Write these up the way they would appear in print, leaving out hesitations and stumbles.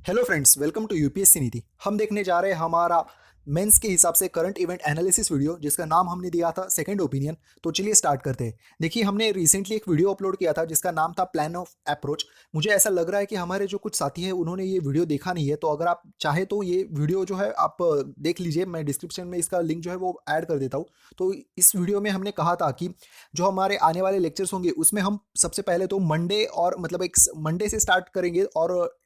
Hello friends, welcome to UPSC Niti. हम देखने जा रहे हैं हमारा मेंस के हिसाब से करंट इवेंट एनालिसिस वीडियो, जिसका नाम हमने दिया था सेकंड ओपिनियन। तो चलिए स्टार्ट करते हैं। देखिए, हमने रिसेंटली एक वीडियो अपलोड किया था जिसका नाम था प्लान ऑफ अप्रोच। मुझे ऐसा लग रहा है कि हमारे जो कुछ साथी हैं उन्होंने ये वीडियो देखा नहीं है, तो अगर आप चाहे तो ये वीडियो जो है आप देख लीजिए। मैं डिस्क्रिप्शन में इसका लिंक जो है वो ऐड कर देता हूँ। तो इस वीडियो में हमने कहा था कि जो हमारे आने वाले लेक्चर्स होंगे उसमें हम सबसे पहले तो मंडे और मतलब एक मंडे से स्टार्ट करेंगे, और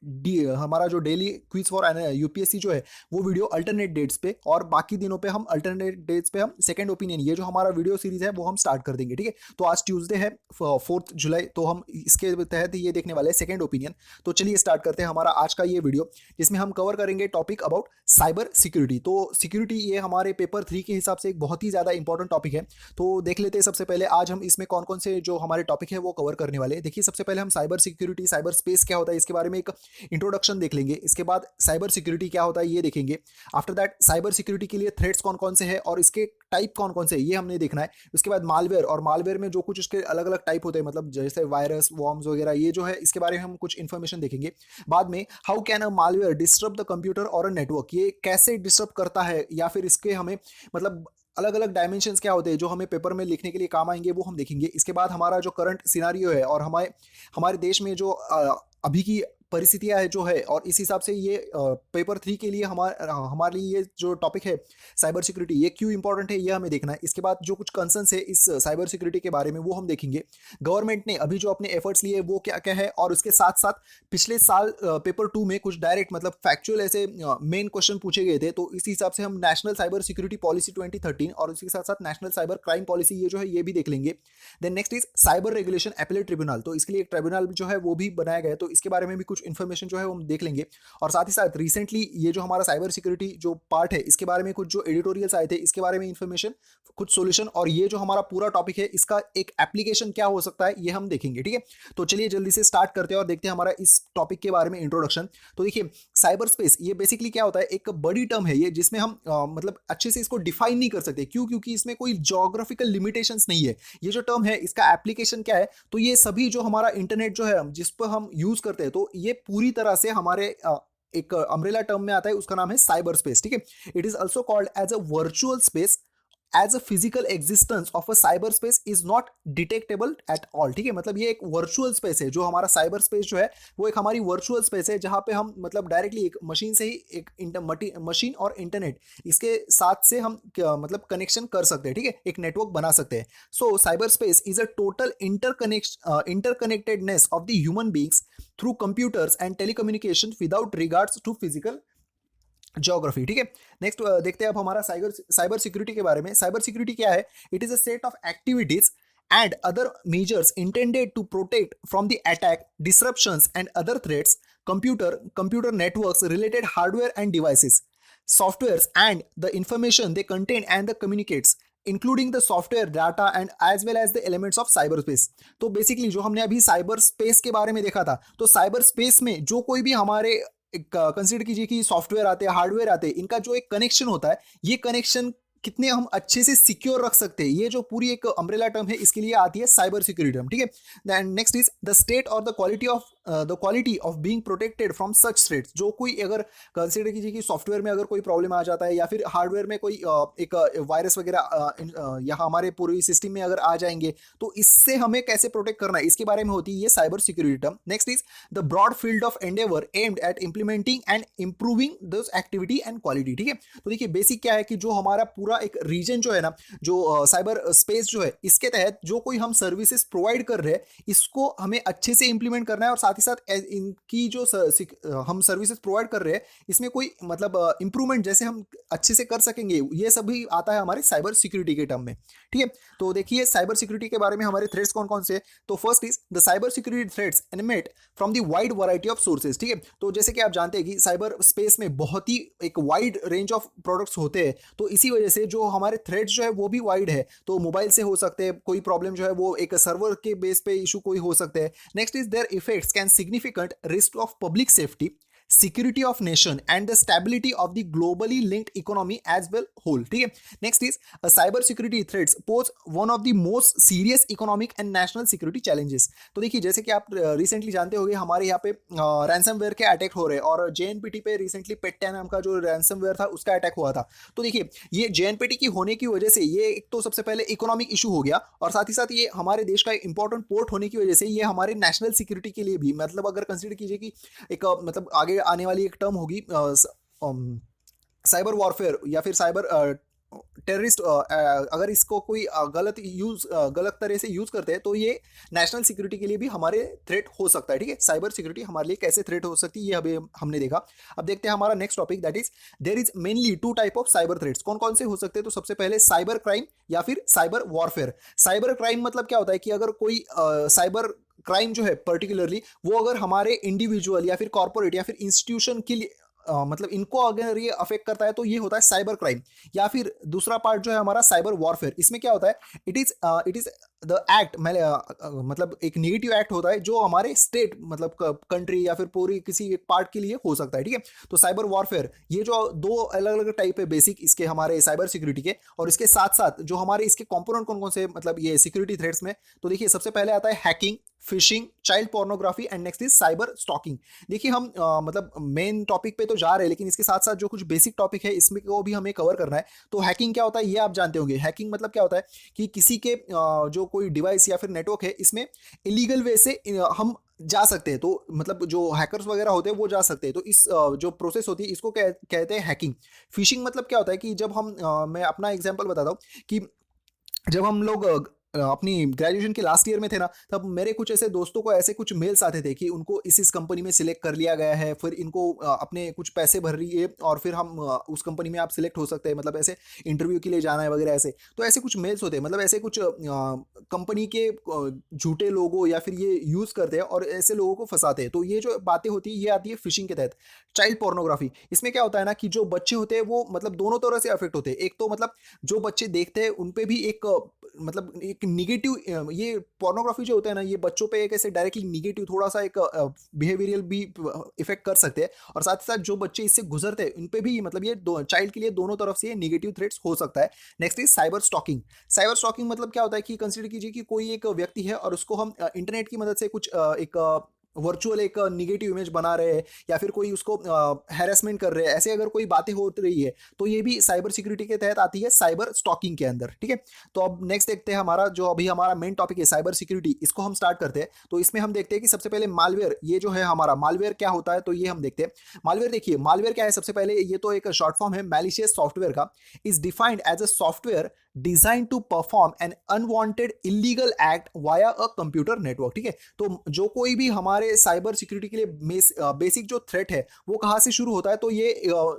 हमारा जो डेली क्विज फॉर यूपीएससी जो है वो वीडियो अल्टरनेट डेट्स पे, और बाकी दिनों पे हम अल्टरनेट डेट्स पे हम सेकंड ओपिनियन, ये जो हमारा वीडियो सीरीज है वो हम स्टार्ट कर देंगे। ठीक है, तो आज ट्यूसडे है 4 जुलाई, तो हम इसके तहत ये देखने वाले हैं सेकंड ओपिनियन। तो चलिए स्टार्ट करते हैं हमारा आज का ये वीडियो, जिसमें हम कवर करेंगे टॉपिक अबाउट साइबर सिक्योरिटी। तो सिक्योरिटी ये हमारे पेपर 3 के हिसाब से एक बहुत ही ज़्यादा इंपॉर्टेंट टॉपिक है। तो देख लेते हैं सबसे पहले आज हम इसमें कौन कौन से जो हमारे टॉपिक है वो कवर करने वाले हैं। देखिए, सबसे पहले हम साइबर सिक्योरिटी, साइबर स्पेस क्या होता है इसके बारे में एक इंट्रोडक्शन देख लेंगे। इसके बाद साइबर सिक्योरिटी क्या होता है ये देखेंगे। आफ्टर दैट साइबर सिक्योरिटी के लिए थ्रेट्स कौन कौन से हैं और इसके टाइप कौन कौन से हैं ये हमने देखना है। उसके बाद मालवेयर, और मालवेयर में जो कुछ उसके अलग अलग टाइप होते हैं, मतलब जैसे वायरस, वॉर्म्स वगैरह, ये जो है इसके बारे में हम कुछ इन्फॉर्मेशन देखेंगे। बाद में how can a malware disturb the computer और अ नेटवर्क, ये कैसे डिस्टर्ब करता है, या फिर इसके हमें मतलब अलग अलग डायमेंशंस क्या होते हैं जो हमें पेपर में लिखने के लिए काम आएंगे, वो हम देखेंगे। इसके बाद हमारा जो करंट सिनारियो है और हमारे हमारे देश में जो अभी की परिस्थितियां है जो है, और इस हिसाब से ये पेपर 3 के लिए हमारे लिए ये जो टॉपिक है साइबर सिक्योरिटी, ये क्यों इंपॉर्टेंट है ये हमें देखना है। इसके बाद जो कुछ कंसर्न्स है इस साइबर सिक्योरिटी के बारे में वो हम देखेंगे। गवर्नमेंट ने अभी जो अपने एफर्ट्स लिए वो क्या क्या है, और उसके साथ साथ पिछले साल पेपर 2 में कुछ डायरेक्ट मतलब फैक्चुअल ऐसे मेन क्वेश्चन पूछे गए थे। तो इसी हिसाब से हम नेशनल साइबर सिक्योरिटी पॉलिसी 2013 और उसके साथ साथ नेशनल साइबर क्राइम पॉलिसी ये जो है ये भी देख लेंगे। Then next is cyber regulation appellate tribunal, तो इसके लिए एक ट्रिब्यूनल जो है वो भी बनाया गया है, तो इसके बारे में भी कुछ इन्फॉर्मेशन जो है वो हम देख लेंगे। और साथ ही साथ रिसेंटली ये जो हमारा साइबर सिक्योरिटी जो पार्ट है इसके बारे में कुछ जो एडिटोरियल्स आए थे इसके बारे में इन्फॉर्मेशन, कुछ सॉल्यूशन, और ये जो हमारा पूरा टॉपिक है इसका एक एप्लीकेशन क्या हो सकता है ये हम देखेंगे। ठीक है, तो चलिए जल्दी से स्टार्ट करते हैं और देखते हैं हमारा इस टॉपिक के बारे में इंट्रोडक्शन। तो देखिए, साइबर स्पेस ये बेसिकली क्या होता है, एक बड़ी टर्म है ये, जिसमें हम मतलब अच्छे से इसको डिफाइन नहीं कर सकते। क्यों? क्योंकि इसमें कोई जोग्राफिकल लिमिटेशंस नहीं है। ये जो टर्म है इसका एप्लीकेशन क्या है, तो ये सभी जो हमारा इंटरनेट जो है जिस पर हम यूज करते हैं, तो ये पूरी तरह से हमारे एक अम्ब्रेला टर्म में आता है, उसका नाम है साइबर स्पेस। ठीक है, it is also called as a virtual space, as a physical existence of a cyber space is not detectable at all. ठीक है, मतलब ये एक वर्चुअल स्पेस है। जो हमारा साइबर स्पेस जो है वो एक हमारी वर्चुअल स्पेस है, जहां पे हम मतलब डायरेक्टली एक मशीन से ही एक मशीन और इंटरनेट इसके साथ से हम मतलब कनेक्शन कर सकते हैं। ठीक है, एक नेटवर्क बना सकते हैं। So cyber space is a total interconnectedness of the human beings through computers and telecommunication without regards to physical geography. ठीक है, नेक्स्ट देखते हैं अब हमारा साइबर साइबर सिक्योरिटी के बारे में। साइबर सिक्योरिटी क्या है? It is a set of activities and other measures intended to protect from the attack, disruptions and other threats, computer networks, related hardware and devices, softwares and the information they contain and the communicates, including the software data and as well as the elements of cyberspace। तो basically जो हमने अभी cyber space के बारे में देखा था, तो साइबर स्पेस में जो कोई भी हमारे कंसिडर कीजिए कि सॉफ्टवेयर आते हैं, हार्डवेयर आते हैं, इनका जो एक कनेक्शन होता है, ये कनेक्शन कितने हम अच्छे से सिक्योर रख सकते हैं, ये जो पूरी एक अम्ब्रेला टर्म है इसके लिए आती है साइबर सिक्योरिटी टर्म। ठीक है, then next is the state और the quality of being protected from such threats. जो कोई अगर कंसिडर कीजिए कि सॉफ्टवेयर में अगर कोई प्रॉब्लम आ जाता है, या फिर हार्डवेयर में कोई एक वायरस वगैरह यहाँ हमारे पूरी सिस्टम में अगर आ जाएंगे, तो इससे हमें कैसे प्रोटेक्ट करना है इसके बारे में होती है ये cyber security term. Next is the broad field of endeavour aimed at implementing and improving this activity and quality. ठीक है, तो देखिए बेसिक क्या है कि जो हमारा पूरा एक रीजन जो है ना, जो साइबर स्पेस जो है, इसके तहत जो कोई हम सर्विसेज प्रोवाइड कर रहे हैं इसको हमें अच्छे से इंप्लीमेंट करना है, और साथ ही साथ इनकी जो हम सर्विसेज प्रोवाइड कर रहे हैं इसमें कोई मतलब इंप्रूवमेंट जैसे हम अच्छे से कर सकेंगे, ये सभी आता है हमारे साइबर सिक्योरिटी के टर्म में। ठीक है, तो देखिए साइबर सिक्योरिटी के बारे में हमारे थ्रेट्स कौन कौन से। तो first is the cyber security threats animate from the wide variety of sources. ठीक है, तो जैसे कि आप जानते हैं कि साइबर स्पेस में बहुत ही एक वाइड रेंज ऑफ प्रोडक्ट्स होते हैं, तो इसी वजह से जो हमारे थ्रेट्स जो है वो भी वाइड है। तो मोबाइल से हो सकते हैं, कोई प्रॉब्लम जो है वो एक सर्वर के बेस पे इशू कोई हो सकते हैं। Next is their effects can significant risk of public safety, security of nation and the stability of the globally linked economy as well whole. ठीक है, next is cyber security threats pose one of the most serious economic and national security challenges. तो देखिए जैसे कि आप recently जानते होंगे हमारे यहाँ पे रैंसमवेयर के अटैक हो रहे हैं, और जेएनपीटी पे रिसेंटली पेट्टा नाम का जो रैंसमवेयर था उसका अटैक हुआ था। तो देखिए ये जेएनपीटी की होने की वजह से ये एक तो सबसे पहले इकोनॉमिक इशू हो गया, और साथ ही साथ ये हमारे देश का इंपॉर्टेंट पोर्ट होने की वजह से ये हमारे नेशनल सिक्योरिटी के लिए भी, मतलब अगर कंसिडर कीजिए कि एक मतलब आगे आने वाली एक टर्म होगी साइबर वॉरफेयर या फिर साइबर टेररिस्ट, अगर इसको कोई गलत तरह से यूज करते हैं तो ये नेशनल सिक्योरिटी के लिए भी हमारे थ्रेट हो सकता है। ठीक है, साइबर सिक्योरिटी हमारे लिए कैसे थ्रेट हो सकती है ये अभी हमने देखा। अब देखते हैं हमारा next topic, that is there is mainly two type of cyber threats. कौन कौन से हो सकते हैं? तो सबसे पहले साइबर क्राइम या फिर साइबर वॉरफेयर। साइबर क्राइम मतलब क्या होता है कि अगर कोई साइबर क्राइम जो है पर्टिकुलरली वो अगर हमारे इंडिविजुअल या फिर कॉर्पोरेट या फिर इंस्टीट्यूशन के लिए मतलब इनको अगर ये अफेक्ट करता है तो ये होता है साइबर क्राइम। या फिर दूसरा पार्ट जो है हमारा साइबर वॉरफेयर, इसमें क्या होता है, इट इज द एक्ट, मतलब एक निगेटिव एक्ट होता है जो हमारे स्टेट मतलब कंट्री या फिर पूरी किसी एक पार्ट के लिए हो सकता है। ठीक है, तो साइबर वॉरफेयर ये जो दो अलग अलग टाइप है बेसिक इसके हमारे साइबर सिक्योरिटी के, और इसके साथ साथ जो हमारे इसके कंपोनेंट कौन कौन से मतलब ये सिक्योरिटी थ्रेट्स में, तो देखिए सबसे पहले आता है hacking, fishing, child pornography and next is cyber stalking. देखिए हम मतलब मेन टॉपिक पे तो जा रहे हैं, लेकिन इसके साथ साथ जो कुछ बेसिक टॉपिक है इसमें को भी हमें कवर करना है। तो हैकिंग क्या होता है ये आप जानते होंगे। हैकिंग मतलब क्या होता है कि किसी के जो कोई डिवाइस या फिर नेटवर्क है इसमें इलीगल वे से हम जा सकते हैं, तो मतलब जो हैकर्स वगैरह होते हैं वो जा सकते हैं। तो इस जो प्रोसेस होती है इसको कहते हैं हैकिंग। फिशिंग मतलब क्या होता है कि जब हम मैं अपना एग्जांपल बताता हूँ कि जब हम लोग अपनी ग्रेजुएशन के लास्ट ईयर में थे ना, तब मेरे कुछ ऐसे दोस्तों को ऐसे कुछ मेल्स आते थे कि उनको इस कंपनी में सिलेक्ट कर लिया गया है, फिर इनको अपने कुछ पैसे भर रही है और फिर हम उस कंपनी में आप सिलेक्ट हो सकते हैं, मतलब ऐसे इंटरव्यू के लिए जाना है वगैरह ऐसे। तो ऐसे कुछ मेल्स होते हैं, मतलब ऐसे कुछ कंपनी के झूठे लोगों या फिर ये यूज़ करते हैं और ऐसे लोगों को फंसाते हैं। तो ये जो बातें होती है ये आती है फिशिंग के तहत। चाइल्ड पोर्नोग्राफी, इसमें क्या होता है ना कि जो बच्चे होते हैं वो मतलब दोनों तरह से अफेक्ट होते हैं। एक तो मतलब जो बच्चे देखते हैं उन पे भी एक मतलब एक निगेटिव, ये पोर्नोग्राफी जो होता है ना ये बच्चों पे एक ऐसे डायरेक्टली निगेटिव थोड़ा सा एक बिहेवियरल भी इफेक्ट कर सकते हैं, और साथ ही साथ जो बच्चे इससे गुजरते हैं उन पे भी मतलब ये चाइल्ड के लिए दोनों तरफ से निगेटिव थ्रेट्स हो सकता है। Next is cyber stalking. Cyber stalking मतलब क्या होता है कि कंसिडर कीजिए कि कोई एक व्यक्ति है और उसको हम इंटरनेट की मदद से कुछ एक वर्चुअल एक निगेटिव इमेज बना रहे हैं या फिर कोई उसको हैरेसमेंट कर रहे हैं, ऐसे अगर कोई बातें हो रही है तो ये भी साइबर सिक्योरिटी के तहत आती है साइबर स्टॉकिंग के अंदर। ठीक है, तो अब नेक्स्ट देखते हैं हमारा जो अभी हमारा मेन टॉपिक है साइबर सिक्योरिटी, इसको हम स्टार्ट करते हैं। तो इसमें हम देखते हैं कि सबसे पहले मालवेयर, ये जो है हमारा मालवेयर क्या होता है तो ये हम देखते हैं। मालवेयर देखिए मालवेयर क्या है, सबसे पहले ये तो एक शॉर्ट फॉर्म है मैलिशियस सॉफ्टवेयर का। Is defined as a software design to perform an unwanted illegal act via a computer network. ठीक है, तो जो कोई भी हमारे साइबर सिक्योरिटी के लिए बेसिक जो थ्रेट है वो कहाँ से शुरू होता है, तो ये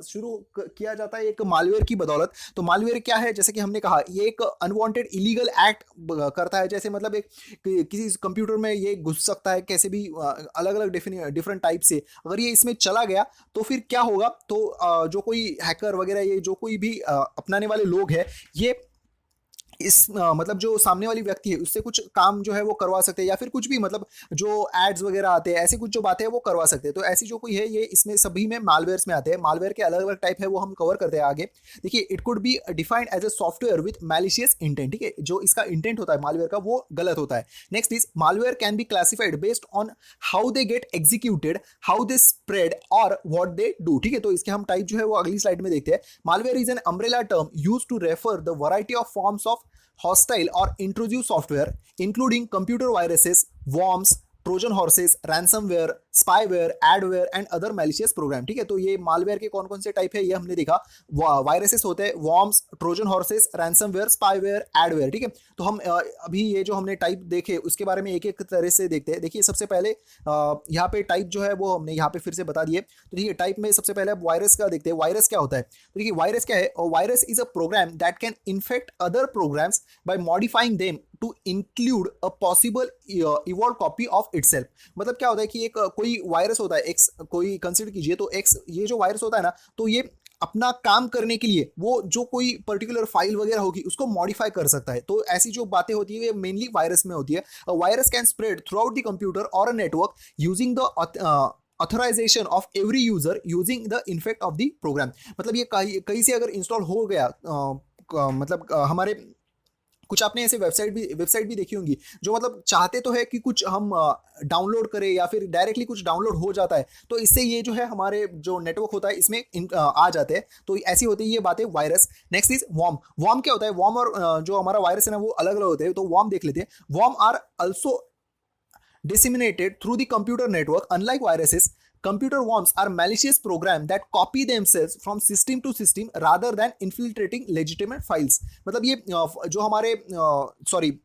शुरू किया जाता है एक मालवेयर की बदौलत। तो मालवेयर क्या है, जैसे कि हमने कहा ये एक अनवांटेड इलीगल एक्ट करता है, जैसे मतलब एक किसी कंप्यूटर में ये घुस सकता है कैसे भी अलग अलग डिफरेंट टाइप से। अगर ये इसमें चला गया तो फिर क्या होगा, तो जो कोई हैकर वगैरह ये जो कोई भी अपनाने वाले लोग हैं ये इस मतलब जो सामने वाली व्यक्ति है उससे कुछ काम जो है वो करवा सकते हैं, या फिर कुछ भी मतलब जो एड्स वगैरह आते हैं ऐसी कुछ जो बातें हैं वो करवा सकते हैं। तो ऐसी जो कोई है ये इसमें सभी में मालवेयर्स में आते हैं। मालवेयर के अलग अलग टाइप है वो हम कवर करते हैं आगे। देखिए it could be defined as a software with malicious intent. ठीक है, जो इसका इंटेंट होता है मालवेयर का वो गलत होता है। Next is malware can be classified based on how they get executed, how they spread और व्हाट दे डू। ठीक है, तो इसके हम टाइप जो है वो अगली स्लाइड में देखते हैं। Malware is an umbrella term use to refer the variety of forms of hostile or intrusive software including computer viruses, worms, Trojan horses, ransomware, spyware, adware and other malicious program. ठीक है, तो ये malware के कौन कौन से type है ये हमने देखा। वायरसेस होते हैं worms, Trojan horses, ransomware, spyware, adware. ठीक है, तो हम अभी ये जो हमने टाइप देखे उसके बारे में एक एक तरह से देखते हैं। देखिए सबसे पहले यहाँ पे टाइप जो है वो हमने यहाँ पे फिर से बता दिए। तो देखिए टाइप में सबसे पहले वायरस का देखते हैं। वायरस क्या होता है, तो देखिए वायरस क्या है, virus is a program that can infect other programs by modifying them to include a possible evolve copy of itself. मतलब क्या होता है कि एक कोई वायरस होता है एक्स, कोई कंसिडर कीजिए तो एक्स ये जो वायरस होता है ना, तो ये अपना काम करने के लिए वो जो कोई पर्टिकुलर फाइल वगैरह होगी उसको मॉडिफाई कर सकता है। तो ऐसी जो बातें होती है ये मेनली वायरस में होती है। Virus can spread throughout the computer और a network using the authorisation of every user using the effect of the program. मतलब ये कहीं से अगर इंस्टॉल हो गया मतलब हमारे कुछ आपने ऐसे वेबसाइट भी देखी होंगी जो मतलब चाहते तो है कि कुछ हम डाउनलोड करें या फिर डायरेक्टली कुछ डाउनलोड हो जाता है, तो इससे ये जो है हमारे जो नेटवर्क होता है इसमें आ जाते हैं, तो ऐसी होती है ये बातें virus. Next is worm. Worm क्या होता है? वॉर्म और जो हमारा वायरस है ना वो अलग अलग होते हैं, तो वॉर्म देख लेते हैं। Worm are also disseminated through the computer network. Unlike viruses, computer worms are malicious programs that copy themselves from system to system rather than infiltrating legitimate files. मतलब ये जो हमारे सॉरी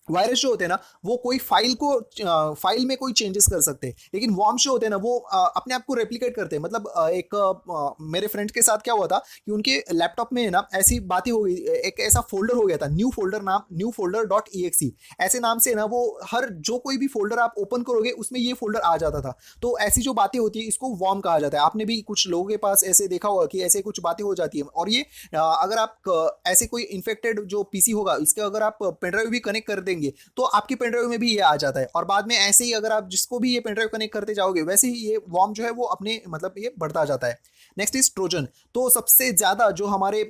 वायरस जो होते हैं ना वो कोई फाइल में कोई चेंजेस कर सकते हैं, लेकिन वॉर्म जो होते हैं ना वो अपने आप को रेप्लिकेट करते हैं। मतलब मेरे फ्रेंड के साथ क्या हुआ था कि उनके लैपटॉप में ना ऐसी बातें हो गई, एक ऐसा फोल्डर हो गया था न्यू फोल्डर डॉट ई ऐसे नाम से ना, वो हर जो कोई भी फोल्डर आप ओपन करोगे उसमें ये फोल्डर आ जाता था। तो ऐसी जो बातें होती है इसको वॉर्म कहा जाता है। आपने भी कुछ लोगों के पास ऐसे देखा होगा कि ऐसे कुछ बातें हो जाती है, और ये अगर आप ऐसे कोई इन्फेक्टेड जो पीसी होगा इसके अगर आप पेनड्राइव भी कनेक्ट कर देंगे तो आपकी पेनड्राइव में भी ये आ जाता है, और बाद में ऐसे ही अगर आप जिसको भी ये पेनड्राइव कनेक्ट करते जाओगे वैसे ही ये वॉर्म जो है वो अपने मतलब ये बढ़ता जाता है। Next is Trojan. तो सबसे ज्यादा जो हमारे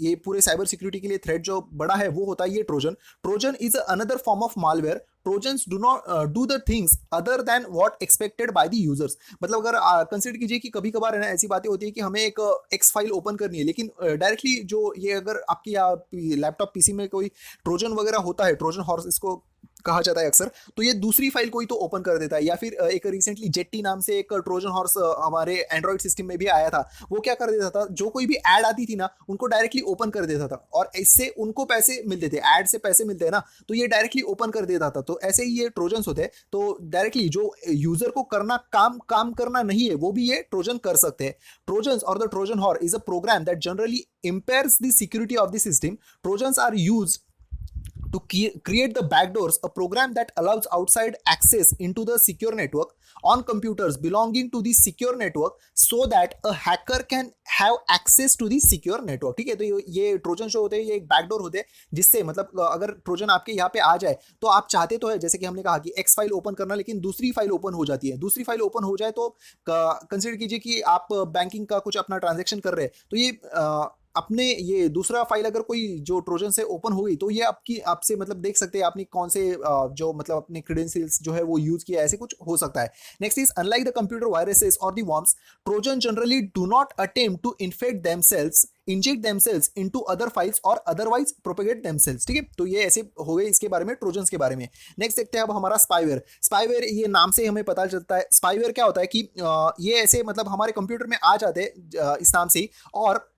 ये पूरे साइबर सिक्योरिटी के लिए थ्रेट जो बड़ा है वो होता है ये Trojan. Trojan is another form of malware. Trojans do not do the things other than what expected by the users. मतलब अगर कंसिडर कीजिए कि कभी कभार है ना ऐसी बातें होती है कि हमें एक एक्स फाइल ओपन करनी है, लेकिन डायरेक्टली जो ये अगर आपकी लैपटॉप पीसी में कोई ट्रोजन वगैरह होता है, ट्रोजन हॉर्स इसको कहा जाता है अक्सर, तो ये दूसरी फाइल कोई तो ओपन कर देता है। या फिर एक रिसेंटली जेट्टी नाम से एक ट्रोजन हॉर्स हमारे एंड्रॉइड सिस्टम में भी आया था। वो क्या कर देता था, जो कोई भी ऐड आती थी ना उनको डायरेक्टली ओपन कर देता था, और इससे उनको पैसे मिलते थे, ऐड से पैसे मिलते हैं ना, तो ये डायरेक्टली ओपन कर देता था। तो ऐसे ही ये ट्रोजन्स होते हैं, तो डायरेक्टली जो यूजर को करना काम करना नहीं है वो भी ये ट्रोजन कर सकते हैं। ट्रोजन्स और the Trojan horse is a program that generally impairs the security of the system. Trojans are used to create the backdoors, a program that allows outside access into the secure network on computers belonging to the secure network so that a hacker can have access to the secure network। ठीक है, तो ये Trojan जो होते हैं ये एक backdoor होते हैं, जिससे मतलब अगर ट्रोजन आपके यहाँ पे आ जाए तो आप चाहते तो है जैसे कि हमने कहा कि एक्स फाइल ओपन करना, लेकिन दूसरी फाइल ओपन हो जाती है। दूसरी फाइल ओपन हो जाए तो कंसिडर कीजिए कि आप बैंकिंग का कुछ अपना ट्रांजेक्शन कर रहे हैं, तो ये अपने ये दूसरा फाइल अगर कोई जो ट्रोजन से ओपन हो गई तो ये आपसे मतलब देख सकते हैं आपने कौन से जो मतलब अपने क्रेडेंशियल्स जो है वो यूज किया, ऐसे कुछ हो सकता है। Next is unlike the computer viruses और the worms, Trojan generally do not attempt to infect themselves, inject themselves into other files और अदरवाइज प्रोपेगेट देमसेल्व्स। ठीक है, तो ये ऐसे हो गए इसके बारे में, ट्रोजन्स के बारे में। नेक्स्ट देखते हैं अब हमारा स्पाईवेयर। स्पाईवेयर ये नाम से हमें पता चलता है, स्पाईवेयर क्या होता है कि ये ऐसे मतलब हमारे कंप्यूटर में आ जाते हैं इस नाम से ही, और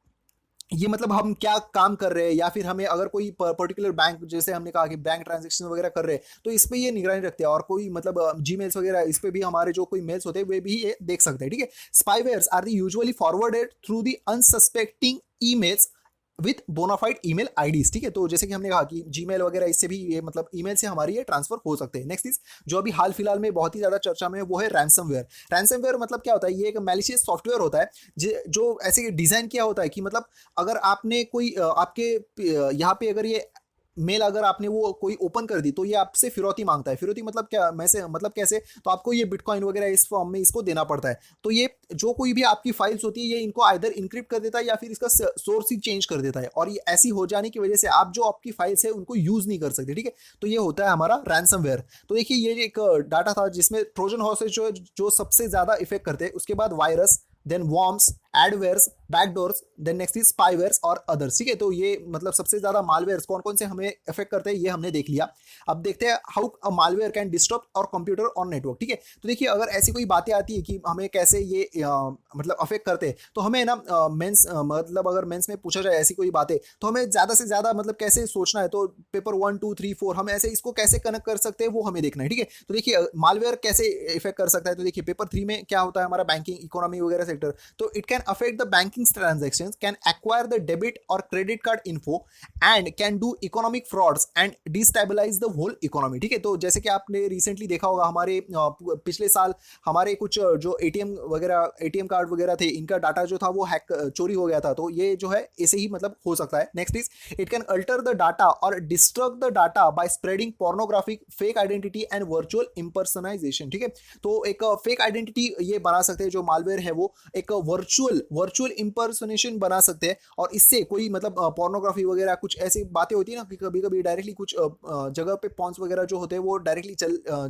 ये मतलब हम क्या काम कर रहे हैं या फिर हमें अगर कोई पर्टिकुलर बैंक, जैसे हमने कहा कि बैंक ट्रांजैक्शन वगैरह कर रहे हैं तो इस पे ये निगरानी रखते हैं, और कोई मतलब जीमेल्स वगैरह इस पे भी हमारे जो कोई मेल्स होते हैं वे भी ये देख सकते हैं। ठीक है, spywares are the usually forwarded through the unsuspecting emails with bona fide email IDs. ठीक है, तो जैसे कि हमने कहा कि जीमेल वगैरह इससे भी ये मतलब ईमेल से हमारी ये ट्रांसफर हो सकते हैं। नेक्स्ट इज जो अभी हाल फिलहाल में बहुत ही ज्यादा चर्चा में है वो है रैंसमवेयर। रैंसमवेयर मतलब क्या होता है, ये एक मैलिशियस सॉफ्टवेयर होता है जो ऐसे डिजाइन किया होता है कि मतलब अगर आपने कोई आपके यहाँ पे अगर ये मेल अगर आपने वो कोई ओपन कर दी तो ये आपसे फिरौती मांगता है। फिरौती मतलब क्या, मैं से मतलब कैसे, तो आपको ये बिटकॉइन वगैरह इस फॉर्म में इसको देना पड़ता है। तो ये जो कोई भी आपकी फाइल्स होती है ये इनको आइदर इनक्रिप्ट कर देता है या फिर इसका सोर्स ही चेंज कर देता है, और ये ऐसी हो जाने की वजह से आप जो आपकी फाइल्स है उनको यूज नहीं कर सकते। ठीक है, तो ये होता है हमारा रैंसमवेयर। तो देखिए ये एक डाटा था जिसमें ट्रोजन हॉर्सेस जो सबसे ज्यादा इफेक्ट करते हैं, उसके बाद virus, then worms, adwares, backdoors, then next is spywares और अदर्स। ठीक है, तो ये मतलब सबसे ज्यादा मालवेयर्स कौन कौन से हमें इफेक्ट करते हैं ये हमने देख लिया। अब देखते हैं how a malware can disturb और कंप्यूटर और नेटवर्क। ठीक है, तो देखिए अगर ऐसी कोई बातें आती है कि हमें कैसे ये मतलब अफेक्ट करते हैं, तो हमें ना मेंस मतलब अगर मेंस में पूछा जाए ऐसी कोई बातें तो हमें ज्यादा से ज्यादा मतलब कैसे सोचना है, तो पेपर 1 2 3 4 हम ऐसे इसको कैसे कनेक्ट कर सकते हैं वो हमें देखना है। ठीक है, तो देखिए मालवेयर कैसे इफेक्ट कर सकता है, तो देखिए पेपर 3 में क्या होता है हमारा बैंकिंग इकोनॉमी वगैरह सेक्टर, तो it can affect the banking banking transactions, can acquire the debit or credit card info and can do economic frauds and destabilize the whole economy। ठीक है, तो जैसे कि आपने रिसेंटली देखा होगा हमारे पिछले साल हमारे कुछ जो एटीएम वगैरह एटीएम कार्ड वगैरह थे, इनका डाटा जो था वो हैक चोरी हो गया था। तो ये जो है ऐसे ही मतलब हो सकता है। Next is it can alter the data और destruct the data by spreading pornographic fake identity and virtual impersonisation. ठीक है, तो एक फेक आइडेंटिटी ये बना सकते हैं, जो मालवेयर है वो एक वर्चुअल इम्पर्सनेशन बना सकते हैं, और इससे कोई मतलब पोर्नोग्राफी वगैरह कुछ ऐसी बातें होती है ना कि कभी कभी डायरेक्टली कुछ जगह पे पॉन्स वगैरह जो होते हैं वो डायरेक्टली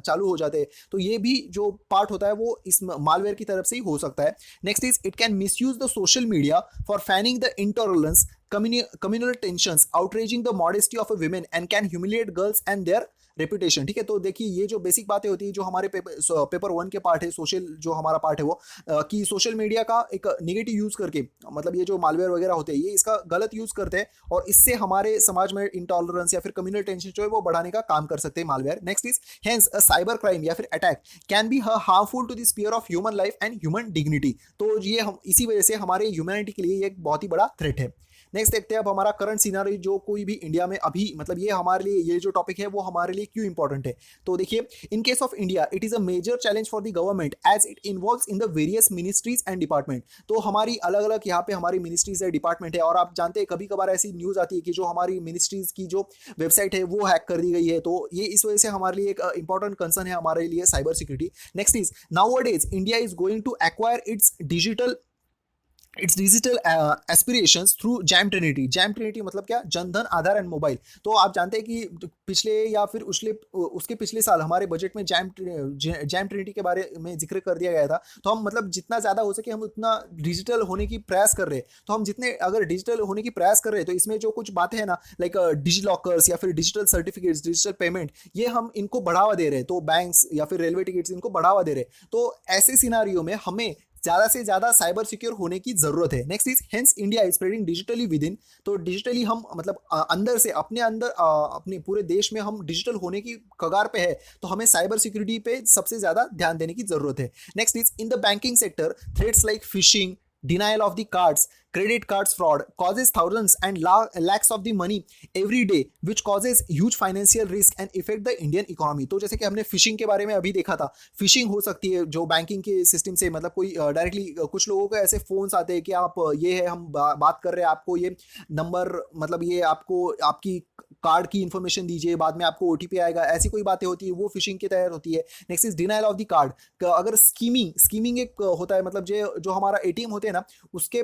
चालू हो जाते हैं। तो ये भी जो पार्ट होता है वो इस मालवेयर की तरफ से ही हो सकता है। Next is it can misuse the social media for fanning the intolerance, communal tensions, outraging the modesty of a women and can humiliate girls and their reputation. ठीक है, तो देखिए ये जो बेसिक बातें होती है जो हमारे पेपर 1 के पार्ट है, सोशल जो हमारा पार्ट है वो कि सोशल मीडिया का एक निगेटिव यूज करके मतलब ये जो मालवेयर वगैरह होते हैं ये इसका गलत यूज करते हैं, और इससे हमारे समाज में इंटॉलरेंस या फिर कम्युनल टेंशन जो है वो बढ़ाने का काम कर सकते हैं malware. Next is hence a cyber crime या फिर attack can be harmful to the sphere of human life and human dignity. तो ये हम इसी वजह से हमारे ह्यूमैनिटी के लिए ये एक बहुत ही बड़ा थ्रेट है। नेक्स्ट देखते हैं अब हमारा करंट सिनारी जो कोई भी इंडिया में अभी मतलब ये हमारे लिए ये जो टॉपिक है वो हमारे लिए क्यों इंपॉर्टेंट है। तो देखिए in case of India it is a major challenge for the government as it involves in the various ministries and department. तो हमारी अलग अलग यहाँ पे हमारी मिनिस्ट्रीज है, डिपार्टमेंट है, और आप जानते हैं कभी कभार ऐसी न्यूज आती है कि जो हमारी मिनिस्ट्रीज की जो वेबसाइट है वो हैक कर दी गई है। तो ये इस वजह से हमारे लिए एक इंपॉर्टेंट कंसर्न है हमारे लिए cyber security. Next is nowadays India is going to acquire its digital aspirations through JAM trinity. JAM trinity मतलब क्या, जनधन, आधार एंड मोबाइल। तो आप जानते हैं कि पिछले या फिर उसके पिछले साल हमारे बजट में जैम ट्रिनिटी के बारे में जिक्र कर दिया गया था। तो हम मतलब जितना ज़्यादा हो सके हम उतना डिजिटल होने की प्रयास कर रहे हैं। तो हम जितने अगर डिजिटल होने की प्रयास कर रहे हैं तो इसमें जो कुछ बातें हैं ना लाइक डिजी लॉकर्स या फिर डिजिटल सर्टिफिकेट्स, डिजिटल पेमेंट, ये हम इनको बढ़ावा दे रहे हैं। तो बैंक्स या फिर रेलवे टिकट्स इनको बढ़ावा दे रहे हैं। तो ऐसे सिनारियो में हमें ज़्यादा से ज़्यादा साइबर सिक्योर होने की ज़रूरत है। Next is hence India is spreading digitally with in. तो डिजिटली हम मतलब अंदर से अपने अंदर अपने पूरे देश में हम डिजिटल होने की कगार पे है, तो हमें साइबर सिक्योरिटी पे सबसे ज़्यादा ध्यान देने की ज़रूरत है। Next is in the banking sector threats like fishing, denial of the cards, credit cards fraud causes thousands and lakhs of the money every day, which causes huge financial risk and affect the Indian economy। तो जैसे कि हमने fishing के बारे में अभी देखा था, फिशिंग हो सकती है जो बैंकिंग के सिस्टम से मतलब कोई डायरेक्टली कुछ लोगों को ऐसे फोन्स आते हैं कि आप ये है हम बात कर रहे हैं, आपको ये नंबर मतलब ये आपको आपकी कार्ड की इन्फॉर्मेशन दीजिए, बाद में आपको ओटीपी आएगा, ऐसी कोई बातें होती है वो फिशिंग के तहत होती है। Next is denial of the card. अगर स्कीमिंग एक होता है मतलब जो हमारा एटीएम होते हैं ना उसके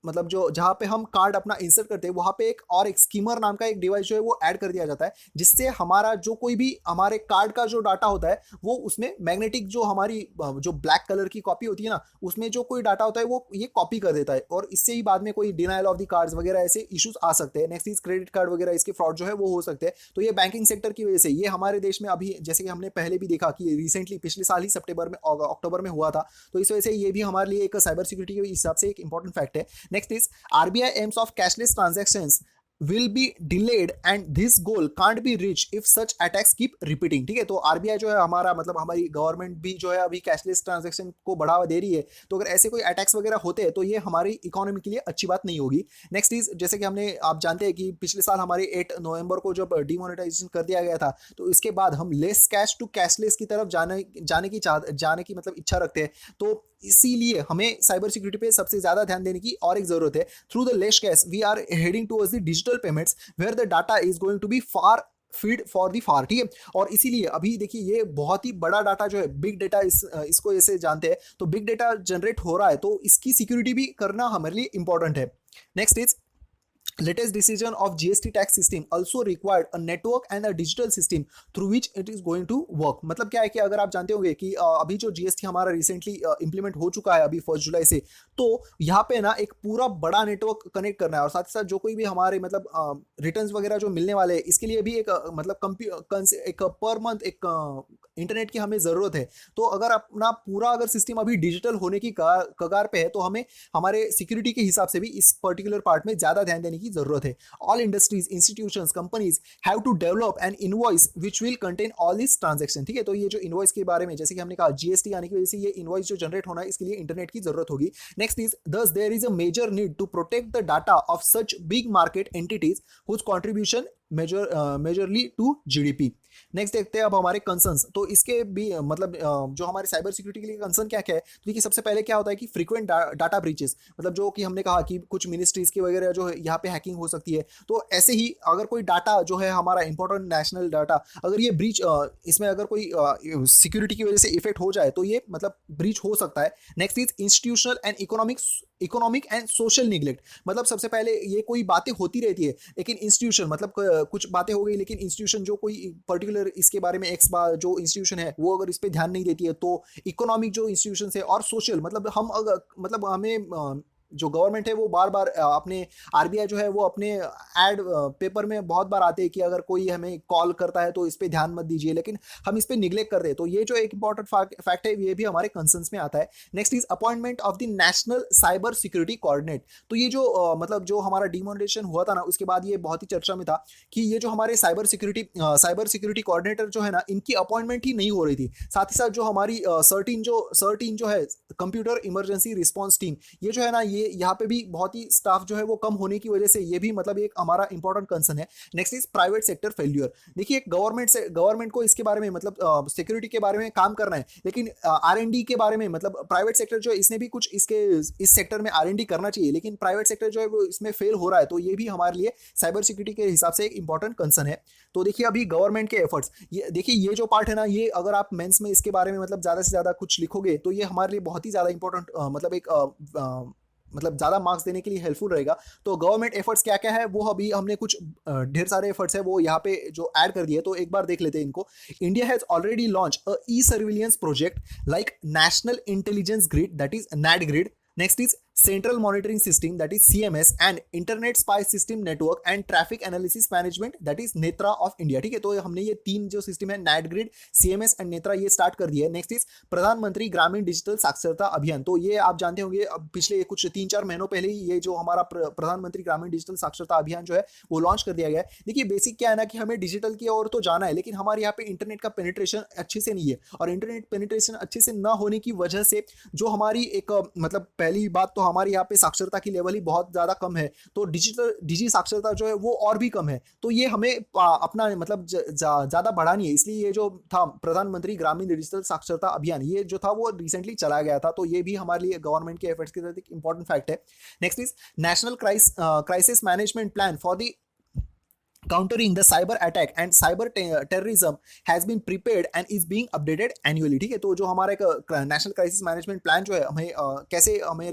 मतलब जो जहाँ पे हम कार्ड अपना इंसर्ट करते हैं वहाँ पे एक स्कीमर नाम का एक डिवाइस जो है वो ऐड कर दिया जाता है, जिससे हमारा जो कोई भी हमारे कार्ड का जो डाटा होता है वो उसमें मैग्नेटिक जो हमारी जो ब्लैक कलर की कॉपी होती है ना उसमें जो कोई डाटा होता है वो ये कॉपी कर देता है, और इससे ही बाद में कोई डिनाइल ऑफ द कार्ड्स वगैरह ऐसे इश्यूज आ सकते हैं। नेक्स्ट इज क्रेडिट कार्ड वगैरह इसके फ्रॉड जो है वो हो सकते हैं। तो ये बैंकिंग सेक्टर की वजह से ये हमारे देश में अभी जैसे कि हमने पहले भी देखा कि रिसेंटली पिछले साल ही सितंबर में अक्टूबर में हुआ था, तो इस वजह से ये भी हमारे लिए एक साइबर सिक्योरिटी के हिसाब से एक इंपॉर्टेंट फैक्ट है। Next is RBI aims of cashless transactions will be delayed and this goal can't be reached if such attacks keep repeating। ठीक है, तो आरबीआई जो है हमारा मतलब हमारी गवर्नमेंट भी जो है अभी कैशलेस ट्रांजैक्शन को बढ़ावा दे रही है, तो अगर ऐसे कोई अटैक्स वगैरह होते हैं तो ये हमारी इकोनॉमी के लिए अच्छी बात नहीं होगी। नेक्स्ट इज जैसे कि हमने आप जानते हैं कि पिछले साल हमारे 8 नवंबर को जब डिमोनेटाइजेशन कर दिया गया था, तो इसके बाद हम लेस कैश टू कैशलेस की तरफ जाने की मतलब इच्छा रखते हैं। तो इसीलिए हमें साइबर सिक्योरिटी पे सबसे ज़्यादा ध्यान देने की और एक ज़रूरत है। Through the less cash we are heading towards the digital payments where the data is going to be far feed for the far. ठीक है, और इसीलिए अभी देखिए ये बहुत ही बड़ा डाटा जो है बिग डेटा इसको ऐसे जानते हैं, तो बिग डेटा जनरेट हो रहा है तो इसकी सिक्योरिटी भी करना हमारे लिए इंपॉर्टेंट है। Next is latest decision of GST tax system also required a network and a digital system through which it is going to work। मतलब क्या है कि अगर आप जानते होंगे कि अभी जो GST हमारा रिसेंटली इंप्लीमेंट हो चुका है अभी 1 जुलाई से, तो यहाँ पे ना एक पूरा बड़ा नेटवर्क कनेक्ट करना है, और साथ ही साथ जो कोई भी हमारे मतलब रिटर्न्स वगैरह जो मिलने वाले हैं इसके लिए भी एक मतलब एक पर मंथ एक इंटरनेट की हमें ज़रूरत है। तो अगर अपना पूरा अगर सिस्टम अभी डिजिटल होने की कगार पे है तो हमें हमारे सिक्योरिटी के हिसाब से भी इस पर्टिकुलर पार्ट में ज़्यादा ध्यान देने की ज़रूरत है। All industries, institutions, companies have to develop an invoice which will contain all this transaction. ठीक है, तो ये जो इनवॉइस के बारे में जैसे कि हमने कहा जीएसटी आने की वजह से ये इनवॉइस जो जनरेट होना है इसके लिए इंटरनेट की जरूरत होगी। Next is this there is a major need to protect the data of such big market entities whose contribution majorly to GDP. Next देखते हैं अब हमारे कंसर्न्स। तो इसके भी मतलब जो हमारे साइबर सिक्योरिटी के लिए कंसर्न क्या क्या है, तो देखिए सबसे पहले क्या होता है कि फ्रीक्वेंट डाटा ब्रीचेस, मतलब जो कि हमने कहा कि कुछ मिनिस्ट्रीज की वगैरह जो है यहाँ पे हैकिंग हो सकती है। तो ऐसे ही अगर कोई डाटा जो है हमारा इंपॉर्टेंट नेशनल डाटा अगर ये ब्रीच इसमें अगर कोई सिक्योरिटी की वजह से इफेक्ट हो जाए तो ये मतलब ब्रीच हो सकता है। Next is institutional and economic and social neglect, मतलब सबसे पहले ये कोई बातें होती रहती है लेकिन इंस्टीट्यूशन मतलब कुछ बातें हो गई लेकिन इंस्टीट्यूशन जो कोई पर्टिकुलर इसके बारे में एक्स बार जो इंस्टीट्यूशन है वो अगर इस पर ध्यान नहीं देती है तो इकोनॉमिक जो इंस्टीट्यूशन है और सोशल मतलब हम अगर मतलब हमें जो गवर्नमेंट है वो बार बार अपने आरबीआई जो है वो अपने एड पेपर में बहुत बार आते हैं कि अगर कोई हमें कॉल करता है तो इस पे ध्यान मत दीजिए, लेकिन हम इस पे निग्लेक्ट करते हैं। तो ये जो एक इंपॉर्टेंट फैक्ट है ये भी हमारे कंसर्न्स में आता है। Next is appointment of the national cyber security coordinate. तो ये जो मतलब जो हमारा डिमोनेटाइजेशन हुआ था ना उसके बाद ये बहुत ही चर्चा में था कि ये जो हमारे साइबर सिक्योरिटी कोऑर्डिनेटर जो है ना इनकी अपॉइंटमेंट ही नहीं हो रही थी। साथ ही साथ जो हमारी सर्टीन जो है कंप्यूटर इमरजेंसी रिस्पॉन्स टीम, ये जो है ना ये यहाँ पे भी बहुत ही स्टाफ जो है वो कम होने की वजह से ये भी मतलब एक हमारा इंपॉर्टेंट कंसर्न है। Next is private sector failure. देखिए गवर्नमेंट को इसके बारे में मतलब सिक्योरिटी के बारे में काम करना है लेकिन आर&डी के बारे में मतलब प्राइवेट सेक्टर जो है इसने भी कुछ इसके इस सेक्टर में आर&डी करना चाहिए लेकिन प्राइवेट सेक्टर जो है वो इसमें फेल हो रहा है। तो ये भी हमारे लिए साइबर सिक्योरिटी के हिसाब से एक इंपॉर्टेंट कंसर्न है। तो देखिए अभी गवर्नमेंट के एफर्ट्स, ये देखिए ये जो पार्ट है ना ये अगर आप मेंस में इसके बारे में मतलब ज़्यादा से ज़्यादा कुछ लिखोगे तो ये हमारे लिए बहुत ही ज़्यादा इंपॉर्टेंट मतलब एक मतलब ज़्यादा मार्क्स देने के लिए हेल्पफुल रहेगा। तो गवर्नमेंट एफर्ट्स क्या क्या है वो अभी हमने कुछ ढेर सारे एफर्ट्स है वो यहाँ पे जो ऐड कर दिए तो एक बार देख लेते हैं इनको। India has already launch a e surveillance project like national intelligence grid that is NATGRID. Next is central monitoring system that is CMS and internet spy system network and traffic analysis management that is Netra of India. ठीक है, तो हमने ये तीन जो system है NATGRID, CMS and Netra ये start कर दिया है। नेक्स्ट इज प्रधानमंत्री ग्रामीण डिजिटल साक्षरता अभियान। तो ये आप जानते होंगे अब पिछले कुछ 3-4 महीनों पहले ही ये जो हमारा प्रधानमंत्री ग्रामीण डिजिटल साक्षरता अभियान जो है वो लॉन्च कर दिया गया है। देखिए बेसिक क्या है ना कि हमें डिजिटल की ओर तो जाना है लेकिन हमारे यहाँ पे इंटरनेट का पेनिट्रेशन अच्छे से नहीं है और इंटरनेट पेनिट्रेशन अच्छे से ना होने की वजह से जो हमारी एक मतलब पहली बात तो हमारे यहाँ पे साक्षरता की लेवल ही बहुत ज़्यादा कम है। तो डिजी साक्षरता जो है वो और भी कम है। तो ये हमें अपना मतलब ज़्यादा बढ़ानी है। इसलिए ये जो था प्रधानमंत्री ग्रामीण डिजिटल साक्षरता अभियान ये जो था वो रिसेंटली चलाया गया था। तो ये भी हमारे लिए गवर्नमेंट के एफर्ट्स के तहत एक इंपॉर्टेंट फैक्ट है। Next is national crisis management plan for the countering the cyber attack and cyber terrorism has been prepared and is being updated annually। ठीक है, तो जो हमारा एक नेशनल क्राइसिस मैनेजमेंट प्लान जो है हमें कैसे हमें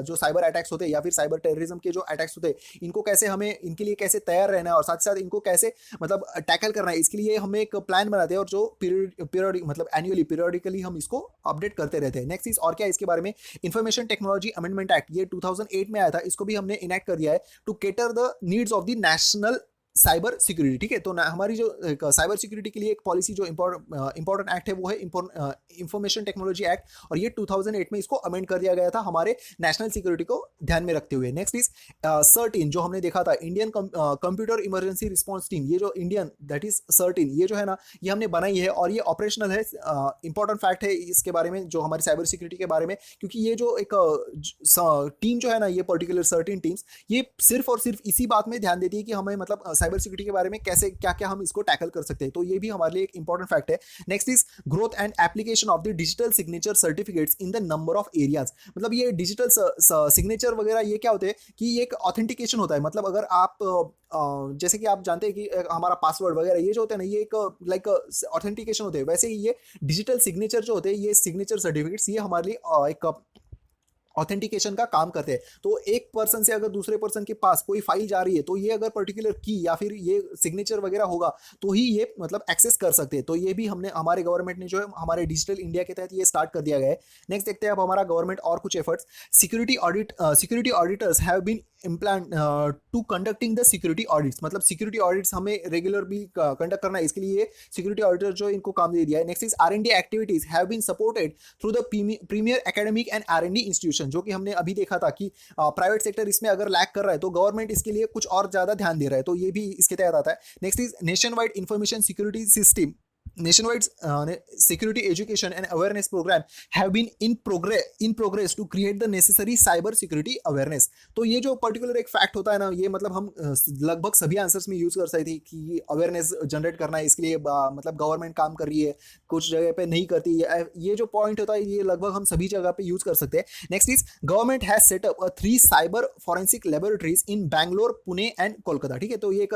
जो साइबर अटैक्स होते हैं या फिर साइबर टेररिज्म के जो अटैक्स होते हैं इनको कैसे हमें इनके लिए कैसे तैयार रहना है और साथ ही साथ इनको कैसे मतलब टैकल करना है इसके लिए हम एक प्लान बनाते हैं और जो पीरियडिक मतलब एनुअली पीरियडिकली हम इसको अपडेट करते रहते हैं। नेक्स्ट इज और क्या इसके बारे में इंफॉर्मेशन टेक्नोलॉजी अमेंडमेंट एक्ट ये 2008 में आया था, इसको भी हमने इनैक्ट कर दिया है to cater the needs of the national cyber security. ठीक है, तो हमारी जो साइबर सिक्योरिटी के लिए एक पॉलिसी जो इंपॉर्टेंट एक्ट है वो है इंफॉर्मेशन टेक्नोलॉजी एक्ट और ये 2008 में इसको अमेंड कर दिया गया था हमारे नेशनल सिक्योरिटी को ध्यान में रखते हुए। नेक्स्ट इज सर्टिन जो हमने देखा था Indian computer emergency response team, ये जो इंडियन दैट इज सर्टिन ये जो है ना ये हमने बनाई है और ये ऑपरेशनल है। इंपॉर्टेंट फैक्ट है इसके बारे में जो हमारी साइबर सिक्योरिटी के बारे में, क्योंकि ये जो एक टीम जो है ना ये पर्टिकुलर सर्टिन टीम्स ये सिर्फ और सिर्फ इसी बात में ध्यान देती है कि हमें मतलब साइबर सिक्योरिटी के बारे में कैसे क्या क्या हम इसको टैकल कर सकते हैं। तो ये भी हमारे लिए एक इंपॉर्टेंट फैक्ट है। Next is growth and application of the digital signature certificates in the number of areas. मतलब ये डिजिटल सिग्नेचर वगैरह ये क्या होते हैं कि ये एक ऑथेंटिकेशन होता है। मतलब अगर आप जैसे कि आप जानते हैं कि हमारा पासवर्ड वगैरह ये जो होते हैं ना ये एक लाइक ऑथेंटिकेशन होते हैं, वैसे ही ये डिजिटल सिग्नेचर जो होते हैं ये सिग्नेचर सर्टिफिकेट्स ये हमारे लिए एक ऑथेंटिकेशन का काम करते हैं। तो एक पर्सन से अगर दूसरे पर्सन के पास कोई फाइल जा रही है तो ये अगर पर्टिकुलर की या फिर ये सिग्नेचर वगैरह होगा तो ही ये मतलब एक्सेस कर सकते हैं। तो ये भी हमने हमारे गवर्नमेंट ने जो है हमारे डिजिटल इंडिया के तहत ये स्टार्ट कर दिया गया है। नेक्स्ट देखते हैं अब हमारा गवर्नमेंट और कुछ efforts. Security auditors have been implant to conducting the security audits, मतलब सिक्योरिटी ऑडिट्स हमें रेगुलर भी कंडक्ट करना है, इसके लिए सिक्योरिटी ऑडिटर जो इनको काम दे दिया है। Next is R&D activities have been supported through the premier academic and R&D institution, जो कि हमने अभी देखा था कि प्राइवेट सेक्टर इसमें अगर लैक कर रहा है तो गवर्नमेंट इसके लिए कुछ और ज्यादा ध्यान दे रहा है, तो ये भी इसके तहत आता है। Next is nation wide information security system, nationwide security education and awareness program have been in progress to create the necessary cyber security awareness। तो ये जो पर्टिकुलर एक फैक्ट होता है ना, ये मतलब हम लगभग सभी आंसर्स में यूज कर सकते थे कि अवेयरनेस जनरेट करना है, इसके लिए मतलब गवर्नमेंट काम कर रही है, कुछ जगह पे नहीं करती है। ये जो पॉइंट होता है ये लगभग हम सभी जगह पे यूज कर सकते हैं। Next is government has set up 3 cyber forensic laboratories in Bangalore, Pune and Kolkata. ठीक है, तो ये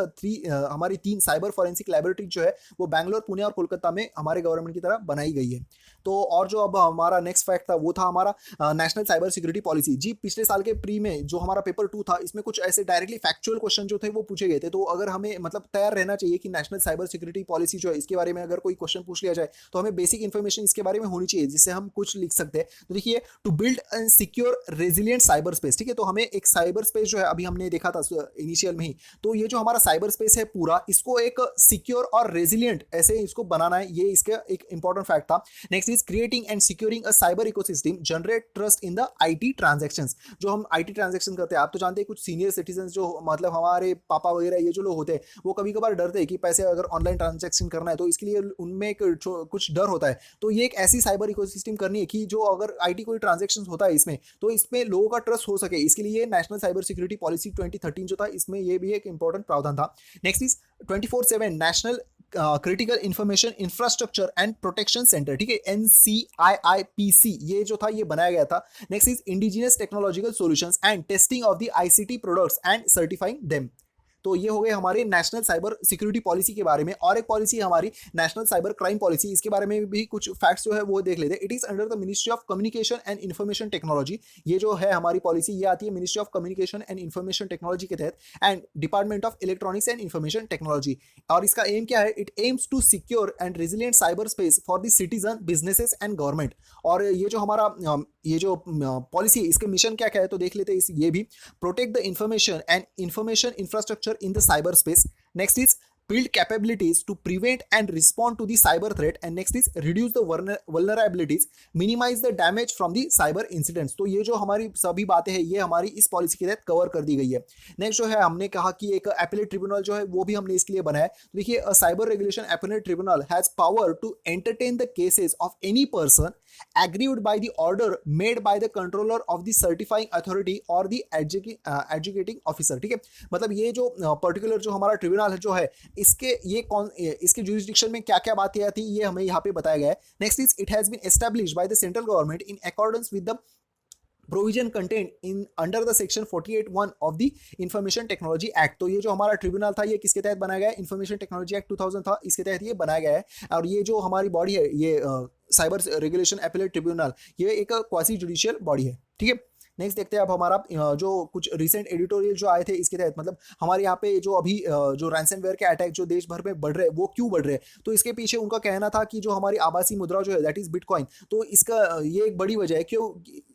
हमारी 3 साइबर फॉरेंसिक लेबोरेटरी जो है वो बैंगलोर, पुणे और कोलकाता में हमारे गवर्नमेंट की तरफ बनाई गई है। तो और जो अब हमारा नेक्स्ट फैक्ट था वो था हमारा नेशनल साइबर सिक्योरिटी पॉलिसी। जी पिछले साल के प्री में जो हमारा पेपर 2 था इसमें कुछ ऐसे डायरेक्टली फैक्चुअल क्वेश्चन जो थे वो पूछे गए थे, तो अगर हमें मतलब तैयार रहना चाहिए कि नेशनल साइबर सिक्योरिटी पॉलिसी जो है इसके बारे में अगर कोई क्वेश्चन पूछ लिया जाए तो हमें बेसिक इन्फॉर्मेशन इसके बारे में होनी चाहिए जिससे हम कुछ लिख सकते हैं। तो देखिए, to build and secure resilient cyber space. ठीक है, तो हमें एक साइबर स्पेस जो है अभी हमने देखा था इनिशियल में ही, तो ये जो हमारा साइबर स्पेस है पूरा, इसको एक सिक्योर और रेजिलियंट ऐसे इसको बनाना है, ये इसका एक इंपॉर्टेंट फैक्ट था। Next is creating and securing a cyber ecosystem generate trust in the IT transactions. जो हम आईटी ट्रांजैक्शन करते हैं, आप तो जानते हैं कुछ सीनियर सिटीजन जो मतलब हमारे पापा वगैरह ये जो लोग होते हैं वो कभी कभार डरते हैं कि पैसे अगर ऑनलाइन ट्रांजैक्शन करना है तो इसके लिए उनमें एक कुछ डर होता है। तो ये एक ऐसी साइबर इकोसिस्टम करनी है कि जो अगर आईटी कोई ट्रांजैक्शन होता है इसमें तो इसमें लोगों का ट्रस्ट हो सके, इसके लिए नेशनल साइबर सिक्योरिटी पॉलिसी 2013 जो था इसमें ये भी एक इंपॉर्टेंट प्रावधान था। Next is 24/7 national critical information infrastructure and protection centre. ठीक है, NCIIPC ये जो था ये बनाया गया था। Next is indigenous technological solutions and testing of the ICT products and certifying them. तो ये हो गए हमारे नेशनल साइबर सिक्योरिटी पॉलिसी के बारे में। और एक पॉलिसी हमारी नेशनल साइबर क्राइम पॉलिसी, इसके बारे में भी कुछ फैक्ट्स जो है वो देख लेते हैं। It is under the ministry of communication and information technology. ये जो है हमारी पॉलिसी ये आती है ministry of communication and information technology के तहत and department of electronics and information technology. और इसका एम क्या है? It aims to secure and resilient cyber space for the citizen, businesses and government. और ये जो हमारा ये जो पॉलिसी इसके मिशन क्या क्या है तो देख लेते हैं ये भी। Protect the information and information infrastructure in the cyber space. Next is build capabilities to prevent and respond to the cyber threat, and next is reduce the vulnerabilities, minimize the damage from the cyber incidents। तो ये जो हमारी सभी बातें हैं ये हमारी इस पॉलिसी के तहत कवर कर दी गई है। नेक्स्ट जो है हमने कहा कि एक एपेलेट ट्रिब्यूनल जो है वो भी हमने इसके लिए बनाया है। तो देखिए, cyber regulation appellate tribunal has power to entertain the cases of any person aggrieved by the order made by the controller of the certifying authority or the adjudicating officer। ठीक है, मतलब ये जो पर्टिकुलर जो हमारा ट्रिब्यूनल है जो है इसके जुरिस्डिक्शन में क्या क्या बातें आती है ये हमें यहाँ पे बताया गया है। Next is it has been established by the central government in accordance with the provision content in under the section 48(1) of the information technology act. तो ये जो हमारा ट्रिब्यूनल था ये किसके तहत बनाया गया है? इंफॉर्मेशन टेक्नोलॉजी एक्ट 2000 था, इसके तहत ये बनाया गया है। और ये जो हमारी बॉडी है ये साइबर रेगुलेशन एपेलेट ट्रिब्यूनल ये एक क्वासी जुडिशियल बॉडी है। ठीक है, नेक्स्ट देखते हैं अब हमारा जो कुछ रिसेंट एडिटोरियल जो आए थे इसके तहत, मतलब हमारे यहाँ पे जो अभी जो रैंसमवेयर के अटैक जो देश भर में बढ़ रहे हैं वो क्यों बढ़ रहे हैं? तो इसके पीछे उनका कहना था कि जो हमारी आभासी मुद्रा जो है दैट इज बिटकॉइन, तो इसका ये एक बड़ी वजह है। क्यों,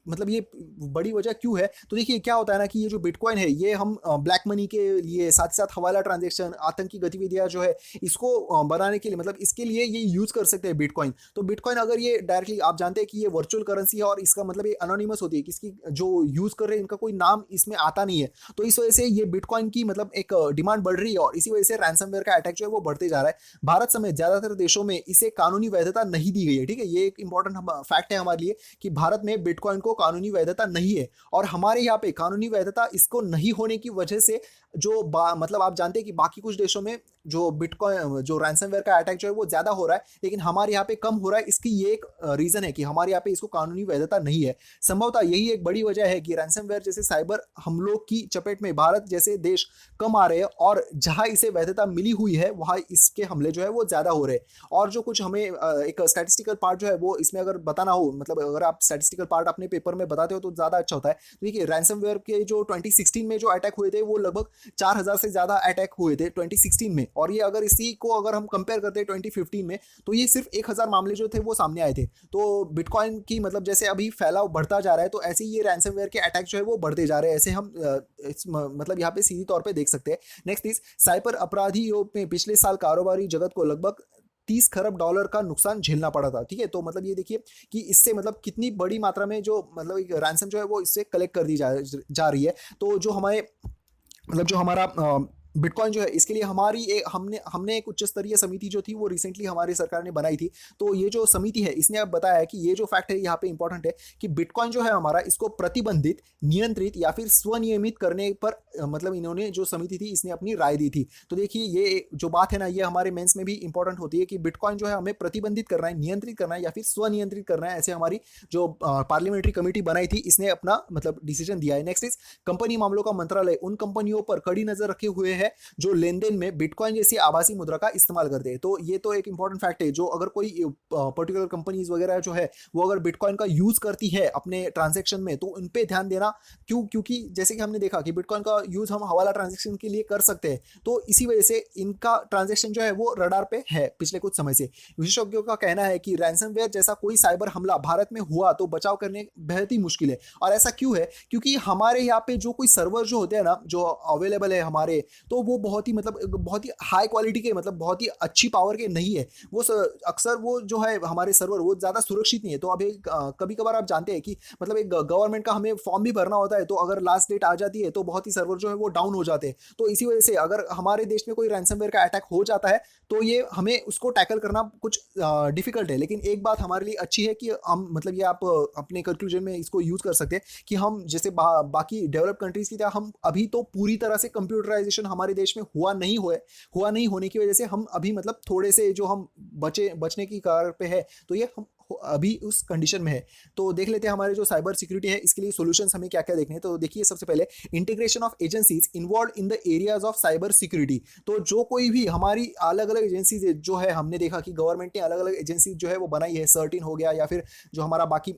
मतलब ये बड़ी वजह क्यों है? तो देखिए क्या होता है ना कि ये जो बिटकॉइन है ये हम ब्लैक मनी के लिए साथ ही साथ हवाला ट्रांजेक्शन, आतंकी गतिविधियां जो है इसको बनाने के लिए, मतलब इसके लिए ये यूज कर सकते हैं बिटकॉइन। तो बिटकॉइन अगर ये डायरेक्टली आप जानते हैं कि ये वर्चुअल करेंसी है और इसका मतलब ये अनोनिमस होती है, किसकी जो यूज कर रहे हैं इनका कोई नाम इसमें आता नहीं है, तो इस वजह से ये बिटकॉइन की मतलब एक डिमांड बढ़ रही है और इसी वजह से रैंसमवेयर का अटैक जो है वो बढ़ते जा रहा है। भारत समेत ज्यादातर देशों में इसे कानूनी वैधता नहीं दी गई है। ठीक है, ये एक इंपॉर्टेंट फैक्ट है हमारे लिए कि भारत में बिटकॉइन को कानूनी वैधता नहीं है और हमारे यहाँ पे कानूनी वैधता इसको नहीं होने की वजह से जो मतलब आप जानते हैं कि बाकी कुछ देशों में जो बिटकॉइन जो रैंसमवेयर का अटैक जो है वो ज्यादा हो रहा है लेकिन हमारे यहाँ पे कम हो रहा है। इसकी ये एक रीजन है कि हमारे यहाँ पे इसको कानूनी वैधता नहीं है। संभवतः यही एक बड़ी वजह है कि रैंसमवेयर जैसे साइबर हमलों की चपेट में भारत जैसे देश कम आ रहे हैं और जहां इसे वैधता मिली हुई है वहां इसके हमले जो है वो ज्यादा हो रहे हैं। और जो कुछ हमें एक स्टैटिस्टिकल पार्ट जो है वो इसमें अगर बताना हो, मतलब अगर आप स्टैटिस्टिकल पार्ट अपने पेपर में बताते हो तो ज़्यादा अच्छा होता है। तो देखिए रैंसमवेयर के जो 2016 में जो अटैक हुए थे वो लगभग 4000 से ज़्यादा अटैक हुए थे 2016 में, और ये अगर इसी को अगर हम कंपेयर करते हैं 2015 में तो ये सिर्फ 1000 मामले जो थे वो सामने आए थे। तो बिटकॉइन की मतलब जैसे अभी फैलाव बढ़ता जा रहा है तो ऐसे ही ये रैंसमवेयर के अटैक जो है वो बढ़ते जा रहे हैं, ऐसे हम मतलब यहाँ पे सीधी तौर पे देख सकते हैं। नेक्स्ट इज साइबर अपराधियों में पिछले साल कारोबारी जगत को लगभग 30 खरब डॉलर का नुकसान झेलना पड़ा था। ठीक है, तो मतलब ये देखिए कि इससे मतलब कितनी बड़ी मात्रा में जो मतलब एक रैंसम जो है वो इससे कलेक्ट कर दी जा रही है। तो जो हमारे मतलब जो हमारा बिटकॉइन जो है इसके लिए हमारी हमने हमने एक उच्च स्तरीय समिति जो थी वो रिसेंटली हमारी सरकार ने बनाई थी। तो ये जो समिति है इसने अब बताया है कि ये जो फैक्ट है यहाँ पे इंपॉर्टेंट है कि बिटकॉइन जो है हमारा इसको प्रतिबंधित, नियंत्रित या फिर स्वनियमित करने पर मतलब इन्होंने जो समिति थी इसने अपनी राय दी थी। तो देखिए ये जो बात है ना ये हमारे मेंस में भी इंपॉर्टेंट होती है कि बिटकॉइन जो है हमें प्रतिबंधित करना है, नियंत्रित करना है या फिर स्वनियंत्रित करना है, ऐसे हमारी जो पार्लियामेंट्री कमेटी बनाई थी इसने अपना मतलब डिसीजन दिया है। नेक्स्ट इज कंपनी मामलों का मंत्रालय उन कंपनियों पर कड़ी नजर रखे हुए है जो लेन देन में बिटकॉइन जैसी आभासी मुद्रा का इस्तेमाल करते हैं। तो ये तो एक इंपॉर्टेंट फैक्ट है, जो अगर कोई पर्टिकुलर कंपनीज वगैरह जो है वो अगर बिटकॉइन का यूज करती है अपने ट्रांजेक्शन में तो उन पे ध्यान देना। क्योंकि जैसे कि हमने देखा कि बिटकॉइन का यूज हम हवाला ट्रांजेक्शन के लिए कर सकते हैं, तो इसी वजह से इनका ट्रांजेक्शन जो है वो रडार पे है पिछले कुछ समय से। विशेषज्ञों का कहना है कि रैंसमवेयर जैसा कोई साइबर हमला भारत में हुआ तो बचाव करने बेहद ही मुश्किल है। और ऐसा क्यों है? क्योंकि हमारे यहाँ पे जो कोई सर्वर जो होते हैं ना जो अवेलेबल है हमारे, तो वो बहुत ही मतलब बहुत ही हाई क्वालिटी के मतलब बहुत ही अच्छी पावर के नहीं है। वो अक्सर वो जो है हमारे सर्वर वो ज़्यादा सुरक्षित नहीं है। तो अभी कभी कभार आप जानते हैं कि मतलब एक गवर्नमेंट का हमें फॉर्म भी भरना होता है, तो अगर लास्ट डेट आ जाती है तो बहुत ही सर्वर जो है वो डाउन हो जाते हैं। तो इसी वजह से अगर हमारे देश में कोई रैंसमवेयर का अटैक हो जाता है तो ये हमें उसको टैकल करना कुछ डिफिकल्ट है। लेकिन एक बात हमारे लिए अच्छी है कि हम मतलब ये आप अपने कंक्लूजन में इसको यूज कर सकते हैं कि हम जैसे बाकी डेवलप कंट्रीज की तरह हम अभी तो पूरी तरह से कंप्यूटराइजेशन हमारे देश में हुआ नहीं होने की वजह से हम अभी मतलब थोड़े से जो हम बचने की कार पे है, तो ये हम अभी उस कंडीशन में है। तो देख लेते हैं हमारे जो साइबर सिक्योरिटी है इसके लिए सॉल्यूशंस हमें क्या क्या देखने हैं। तो देखिए सबसे पहले integration of agencies involve in the areas of cyber security. तो जो कोई भी हमारी अलग अलग एजेंसीज जो है, हमने देखा कि गवर्नमेंट ने अलग अलग एजेंसीज जो है वो बनाई है, सर्टिन हो गया या फिर जो हमारा बाकी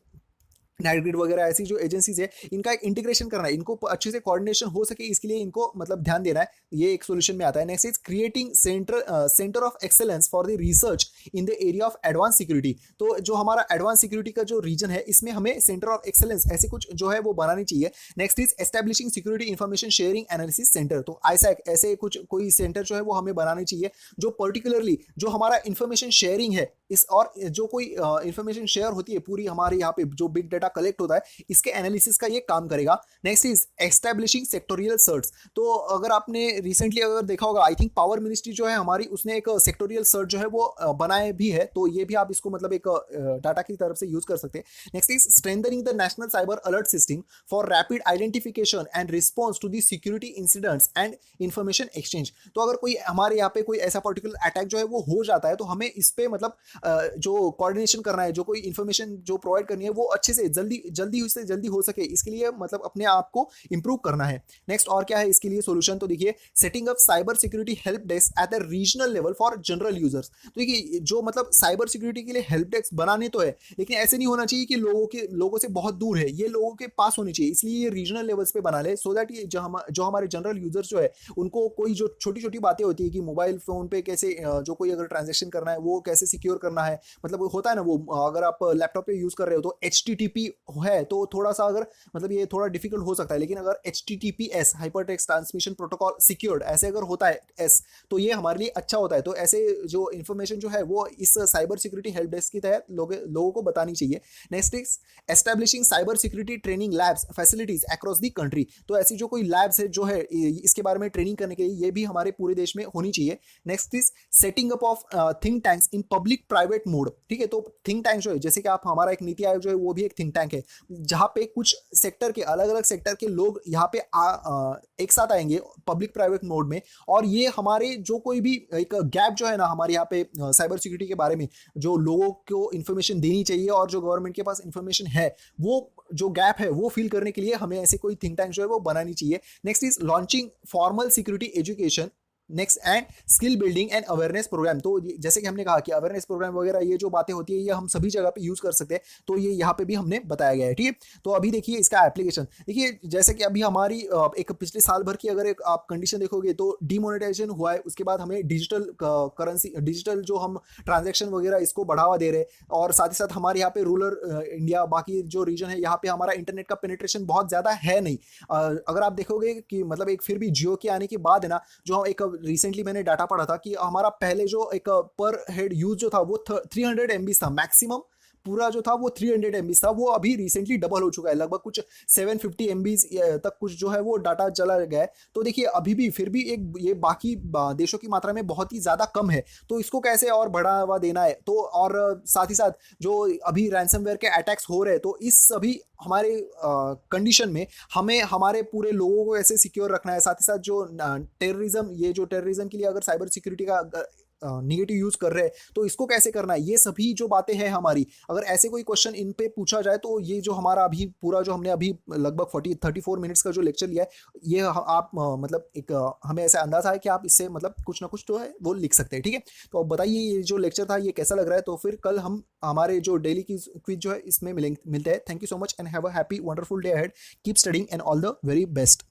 नाइटग्रिड वगैरह ऐसी जो एजेंसीज है इनका एक इंटीग्रेशन करना है, इनको अच्छे से कोऑर्डिनेशन हो सके इसके लिए इनको मतलब ध्यान देना है। ये एक सोल्यूशन में आता है। Next is creating centre of excellence for the research in the area of advance security. तो जो हमारा एडवांस सिक्योरिटी का जो रीजन है इसमें हमें सेंटर ऑफ एक्सेलेंस ऐसे कुछ जो है वो बनानी चाहिए। Next is establishing security information sharing analysis centre. तो आईसैक ऐसे कुछ कोई सेंटर जो है वो हमें बनानी चाहिए जो पर्टिकुलरली जो हमारा इन्फॉर्मेशन शेयरिंग है इस और जो कोई इन्फॉर्मेशन शेयर होती है पूरी हमारे यहाँ पे जो बिग डाटा कलेक्ट होता है इसके एनालिसिस का ये काम करेगा। Next is establishing sectoral search. तो अगर आपने रिसेंटली अगर देखा होगा आई थिंक पावर मिनिस्ट्री जो है हमारी उसने एक सेक्टोरियल सर्च जो है वो बनाए भी है, तो ये भी आप इसको मतलब एक डाटा की तरफ से यूज कर सकते हैं। Next is strengthening the national cyber alert system for rapid identification and response to the security incidents and information exchange. तो अगर कोई हमारे यहाँ पे कोई ऐसा पर्टिकुलर अटैक जो है वो हो जाता है तो हमें इस पे मतलब जो कोऑर्डिनेशन करना है, जो कोई इन्फॉर्मेशन जो प्रोवाइड करनी है वो अच्छे से जल्दी हो सके इसके लिए मतलब अपने आप को इंप्रूव करना है। नेक्स्ट और क्या है इसके लिए सोल्यूशन? तो देखिए setting up cyber security help desk at the regional level for general users. तो देखिए जो मतलब साइबर सिक्योरिटी के लिए हेल्प डेस्क बनाने तो है, लेकिन ऐसे नहीं होना चाहिए कि लोगों से बहुत दूर है, ये लोगों के पास होनी चाहिए। इसलिए ये रीजनल लेवल्स पे बना ले सो दैट ये जो हमारे जनरल यूजर्स जो है उनको कोई जो छोटी छोटी बातें होती है कि मोबाइल फोन पे कैसे जो कोई अगर ट्रांजेक्शन करना है वो कैसे सिक्योर करना है, मतलब होता है ना वो अगर आप लैपटॉप पे यूज कर रहे हो तो HTTP है तो थोड़ा सा अगर मतलब ये थोड़ा डिफिकल्ट हो सकता है, लेकिन अगर HTTPS hypertext transmission protocol secured ऐसे अगर होता है एस तो ये हमारे लिए अच्छा होता है। तो ऐसे जो इन्फॉर्मेशन जो है वो इस साइबर सिक्योरिटी हेल्प डेस्क की तहत लोगों को बतानी चाहिए। Next is establishing cyber security training labs facilities across the country. तो ऐसी जो कोई लैब्स है जो है इसके बारे में ट्रेनिंग करने के लिए ये भी हमारे पूरे देश में होनी चाहिए। Next is setting up of think tanks in public private mode. ठीक है, तो थिंक टैंक जो है जैसे कि आप हमारा एक नीति आयोग जो है वो भी एक थिंक टैंक है जहाँ पे कुछ सेक्टर के अलग अलग सेक्टर के लोग यहाँ पे एक साथ आएंगे पब्लिक प्राइवेट मोड में, और ये हमारे जो कोई भी एक गैप जो है ना हमारे यहाँ पे साइबर सिक्योरिटी के बारे में जो लोगों को इन्फॉर्मेशन देनी चाहिए और जो गवर्नमेंट के पास इन्फॉर्मेशन है वो जो गैप है वो फिल करने के लिए हमें ऐसे कोई थिंक टैंक जो है वो बनानी चाहिए। Next is launching formal security education next and skill building and awareness program. तो जैसे कि हमने कहा कि अवेयरनेस प्रोग्राम वगैरह ये जो बातें होती है ये हम सभी जगह पे यूज कर सकते हैं, तो ये यहाँ पे भी हमने बताया गया है। ठीक है, तो अभी देखिए इसका एप्लीकेशन देखिए, जैसे कि अभी हमारी एक पिछले साल भर की अगर एक आप कंडीशन देखोगे तो डिमोनेटाइजेशन हुआ है, उसके बाद हमें डिजिटल करेंसी, डिजिटल जो हम ट्रांजेक्शन वगैरह इसको बढ़ावा दे रहे हैं, और साथ ही साथ हमारे यहाँ पे रूरल इंडिया बाकी जो रीजन है यहाँ पे हमारा इंटरनेट का पेनिट्रेशन बहुत ज़्यादा है नहीं। अगर आप देखोगे कि मतलब एक फिर भी जियो के आने के बाद है ना, जो एक रिसेंटली मैंने डाटा पढ़ा था कि हमारा पहले जो एक पर हेड यूज जो था वो 300 MB था मैक्सिमम, पूरा जो था वो 300 MB था, वो अभी रिसेंटली डबल हो चुका है, लगभग कुछ 750 MB तक कुछ जो है वो डाटा चला गया है। तो देखिए अभी भी फिर भी एक ये बाकी देशों की मात्रा में बहुत ही ज़्यादा कम है, तो इसको कैसे और बढ़ावा देना है। तो और साथ ही साथ जो अभी रैंसमवेयर के अटैक्स हो रहे हैं, तो इस सभी हमारे कंडीशन में हमें हमारे पूरे लोगों को ऐसे सिक्योर रखना है। साथ ही साथ जो टेररिज्म, ये जो टेररिज्म के लिए अगर साइबर सिक्योरिटी का निगेटिव यूज कर रहे हैं, तो इसको कैसे करना है, ये सभी जो बातें हैं हमारी, अगर ऐसे कोई क्वेश्चन इन पे पूछा जाए तो ये जो हमारा अभी पूरा जो हमने अभी लगभग 34 मिनट्स का जो लेक्चर लिया है, ये आप मतलब एक हमें ऐसा अंदाजा है कि आप इससे मतलब कुछ ना कुछ जो है वो लिख सकते हैं। ठीक है, तो अब बताइए ये जो लेक्चर था ये कैसा लग रहा है, तो फिर कल हम हमारे जो डेली की क्विज जो है इसमें मिलते हैं। Thank you so much and have a happy wonderful day ahead, keep studying and all the very best.